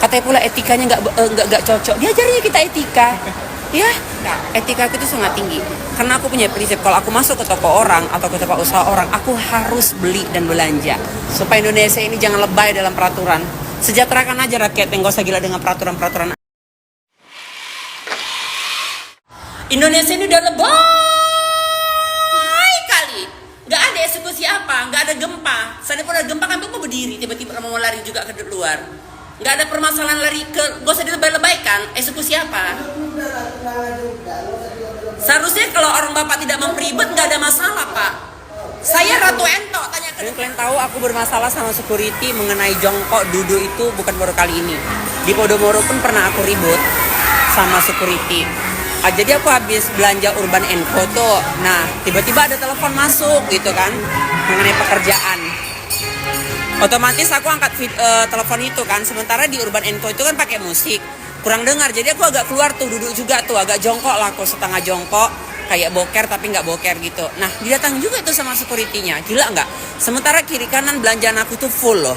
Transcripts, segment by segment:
Katanya pula etikanya nggak cocok. Diajarnya kita etika. Ya, etika aku itu sangat tinggi. Karena aku punya prinsip kalau aku masuk ke toko orang atau ke tempat usaha orang, aku harus beli dan belanja. Supaya Indonesia ini jangan lebay dalam peraturan. Sejahterakan aja rakyat yang gak usah gila dengan peraturan-peraturan. Indonesia ini udah lebay kali. Gak ada eksekusi apa, gak ada gempa. Seandainya ada gempa kan tuh mau berdiri, tiba-tiba mau lari juga ke luar. Gak ada permasalahan lari ke, gak usah dilebay-lebaykan. Eksekusi apa? Seharusnya kalau orang bapak tidak memperibet gak ada masalah pak. Saya Ratu Ento tanya ke kalian tahu aku bermasalah sama security mengenai jongkok duduk itu bukan baru kali ini. Di Podomoro pun pernah aku ribut sama security. Jadi aku habis belanja Urban Co tuh. Nah, tiba-tiba ada telepon masuk gitu kan mengenai pekerjaan. Otomatis aku angkat telepon itu kan. Sementara di Urban Co itu kan pakai musik. Kurang dengar. Jadi aku agak keluar tuh duduk juga tuh agak jongkok lah aku setengah jongkok. Kayak boker tapi nggak boker gitu. Nah didatang juga itu sama security-nya. Gila nggak? Sementara kiri kanan belanjaan aku tuh full loh.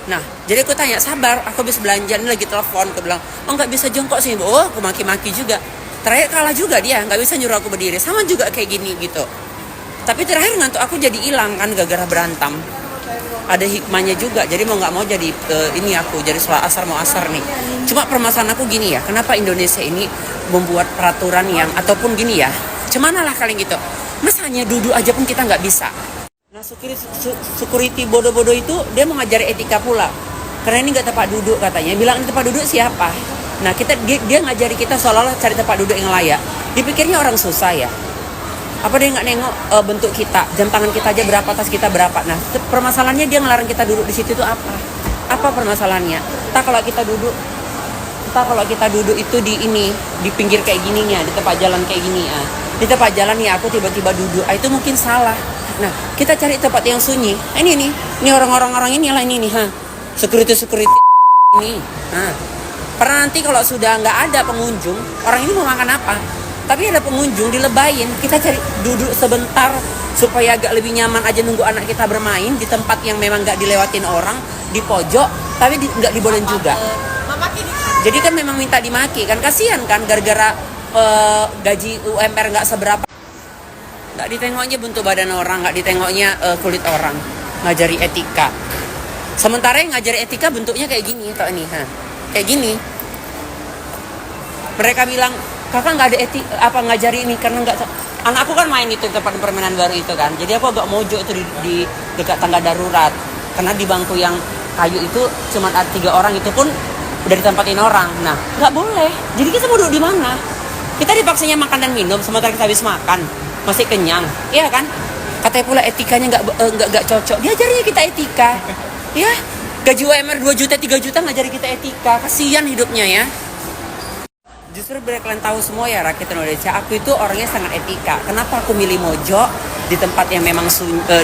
Nah jadi aku tanya sabar, aku habis belanja ini lagi telepon. Aku bilang oh nggak bisa jongkok sih. Oh aku maki-maki juga. Terakhir kalah juga dia, nggak bisa nyuruh aku berdiri. Sama juga kayak gini gitu. Tapi terakhir ngantuk aku jadi hilang kan gara-gara berantem. Ada hikmahnya juga. Jadi mau nggak mau jadi ini aku jadi sholat asar mau asar nih. Cuma permasalahan aku gini ya. Kenapa Indonesia ini membuat peraturan yang ataupun gini ya? Cemana lah kalian gitu. Misalnya duduk aja pun kita nggak bisa. Nah security bodoh-bodoh itu dia mau ngajar etika pula. Karena ini nggak tempat duduk katanya. Bilang ini tempat duduk siapa? Nah dia ngajari kita seolah-olah cari tempat duduk yang layak. Dipikirnya orang susah ya. Apa dia nggak nengok bentuk kita, jam tangan kita aja berapa, tas kita berapa. Nah permasalahannya dia ngelarang kita duduk di situ itu apa? Apa permasalahannya? Kalau kita duduk itu di pinggir kayak gininya, di tempat jalan kayak gini ya. Di tempat jalan ya aku tiba-tiba duduk, itu mungkin salah. Nah kita cari tempat yang sunyi. Ini orang-orang ini lah ini ha. Security ini. Nah pernah nanti kalau sudah nggak ada pengunjung, orang ini mau makan apa? Tapi ada pengunjung dilebayin, kita cari duduk sebentar supaya agak lebih nyaman aja nunggu anak kita bermain di tempat yang memang nggak dilewatin orang, di pojok, tapi nggak dibolehin juga. Jadi kan memang minta dimaki kan, kasihan kan gara-gara gaji UMR nggak seberapa. Nggak ditengoknya bentuk badan orang, nggak ditengoknya kulit orang, ngajari etika. Sementara yang ngajari etika bentuknya kayak gini, toh ini, kayak gini. Mereka bilang kakak nggak ada ngajari ini karena nggak. Anakku kan main itu tempat permainan baru itu kan, jadi aku agak mojok itu di dekat tangga darurat karena di bangku yang kayu itu cuma ada 3 orang itu pun udah ditempatin orang. Nah nggak boleh, jadi kita mau duduk di mana? Kita dipaksanya makan dan minum sementara kita habis makan masih kenyang, iya kan? Katanya pula etikanya nggak cocok. Diajarnya kita etika, ya gaji UMR 2 juta 3 juta ngajari kita etika, kasihan hidupnya ya. Justru biar kalian tahu semua ya rakyat Indonesia, aku itu orangnya sangat etika. Kenapa aku milih mojok di tempat yang memang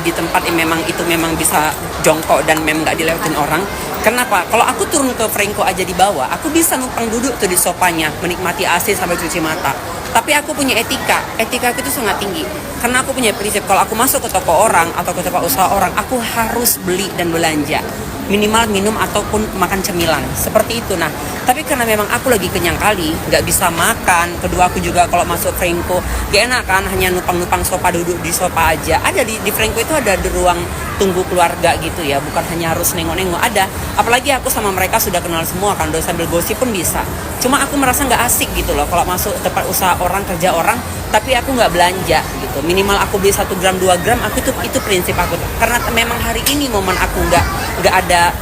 di tempat yang memang itu memang bisa jongkok dan memang nggak dilewatin orang? Kenapa? Kalau aku turun ke Franco aja di bawah, aku bisa numpang duduk tuh di sofanya, menikmati AC sambil cuci mata. Tapi aku punya etika aku itu sangat tinggi. Karena aku punya prinsip kalau aku masuk ke toko orang atau ke tempat usaha orang, aku harus beli dan belanja. Minimal minum ataupun makan cemilan seperti itu. Nah tapi karena memang aku lagi kenyang kali nggak bisa makan, kedua aku juga kalau masuk Franco gak enak kan, hanya numpang sofa, duduk di sofa aja. Ada di Franco itu ada di ruang tunggu keluarga gitu ya, bukan hanya harus nengok-nengok, ada. Apalagi aku sama mereka sudah kenal semua kan, udah sambil gosip pun bisa. Cuma aku merasa nggak asik gitu loh kalau masuk tempat usaha orang, kerja orang tapi aku nggak belanja gitu. Minimal aku beli 1 gram 2 gram, aku itu prinsip aku. Karena memang hari ini momen aku nggak ada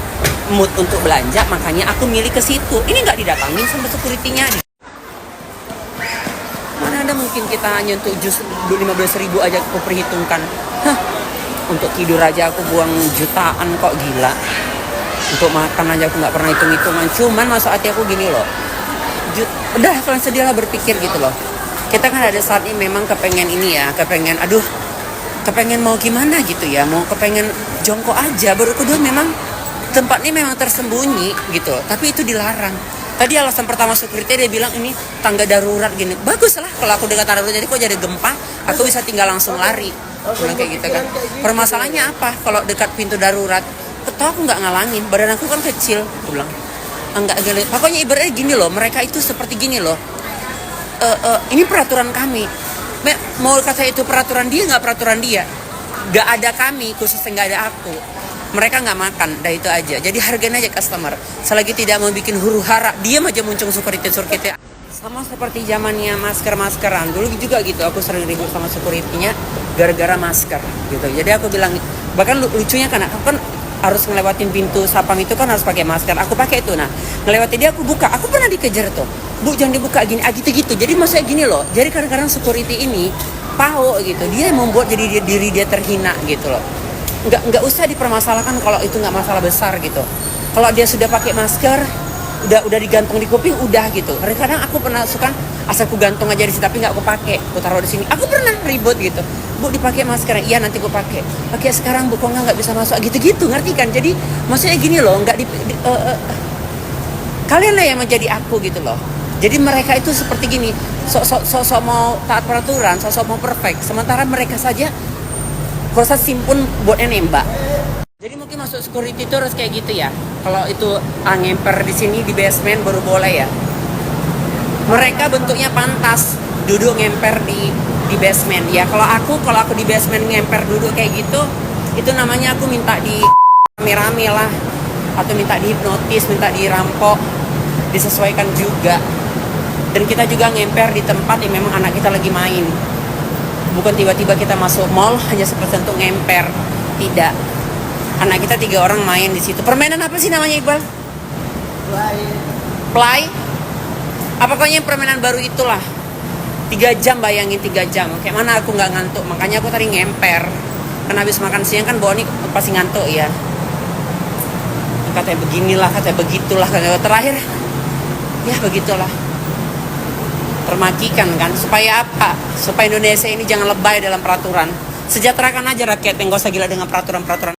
mood untuk belanja, makanya aku milih ke situ. Ini nggak didatangin sama security-nya. Mana ada mungkin kita nyentuh jus 15.000 aja aku perhitungkan. Untuk tidur aja aku buang jutaan kok, gila. Untuk makan aja aku nggak pernah hitung-hitungan. Cuman masuk hati aku gini loh, udah kalian sedialah berpikir gitu loh. Kita kan ada saat ini memang kepengen ini ya, kepengen mau gimana gitu ya, mau kepengen jongkok aja. Baru kedua memang tempat ini memang tersembunyi gitu, tapi itu dilarang. Tadi alasan pertama security dia bilang ini tangga darurat gini. Bagus lah kalau aku dekat tangga darurat, jadi kok jadi gempa aku bisa tinggal langsung lari. Bilang kayak gitu kan. Permasalahannya apa? Kalau dekat pintu darurat, toh aku nggak ngalangin, badan aku kan kecil. Aku bilang enggak, pokoknya ibaratnya gini loh, mereka itu seperti gini loh. Ini peraturan kami. Mau kata itu peraturan dia, nggak peraturan dia. Nggak ada kami, khususnya nggak ada aku. Mereka nggak makan, dah itu aja. Jadi hargain aja customer. Selagi tidak mau bikin huru hara, diam aja muncul security. Sama seperti zamannya maskeran. Dulu juga gitu, aku sering ribut sama security-nya gara-gara masker gitu. Jadi aku bilang, bahkan lucunya kan aku kan harus ngelewatin pintu sapam itu kan harus pakai masker. Aku pakai itu, nah ngelewatin dia aku buka. Aku pernah dikejar tuh, Bu jangan dibuka gini, gitu. Jadi maksudnya gini loh. Jadi kadang-kadang security ini pao gitu. Dia yang membuat jadi diri dia terhina gitu loh. Nggak usah dipermasalahkan kalau itu nggak masalah besar gitu. Kalau dia sudah pakai masker, udah digantung di kuping udah gitu. Kadang aku pernah suka asal aku gantung aja di sini tapi nggak aku pakai, aku taruh di sini. Aku pernah ribut gitu, Bu dipakai masker, iya nanti aku pakai sekarang Bu kok nggak bisa masuk gitu, ngerti kan? Jadi maksudnya gini loh, nggak kalian lah yang menjadi aku gitu loh. Jadi mereka itu seperti gini, sok mau taat peraturan, sok mau perfect, sementara mereka saja proses simpun buatnya nembak. Jadi mungkin masuk security itu harus kayak gitu ya. Kalau itu ngemper di sini di basement baru boleh ya. Mereka bentuknya pantas duduk ngemper di basement ya. Kalau aku di basement ngemper duduk kayak gitu, itu namanya aku minta di rame-rame lah, atau minta dihipnotis, minta dirampok, disesuaikan juga. Dan kita juga ngemper di tempat yang memang anak kita lagi main. Bukan tiba-tiba kita masuk mall hanya seperti untuk ngemper, tidak. Anak kita 3 orang main di situ. Permainan apa sih namanya Iqbal? Play. Pokoknya permainan baru itulah. 3 jam, bayangin 3 jam. Kayak mana aku nggak ngantuk. Makanya aku tadi ngemper. Karena habis makan siang kan Boni pasti ngantuk ya. Katanya beginilah, katanya begitulah. Katanya terakhir, ya begitulah. Termakikan kan. Supaya apa? Supaya Indonesia ini jangan lebay dalam peraturan. Sejahterakan aja rakyat yang gak usah gila dengan peraturan-peraturan.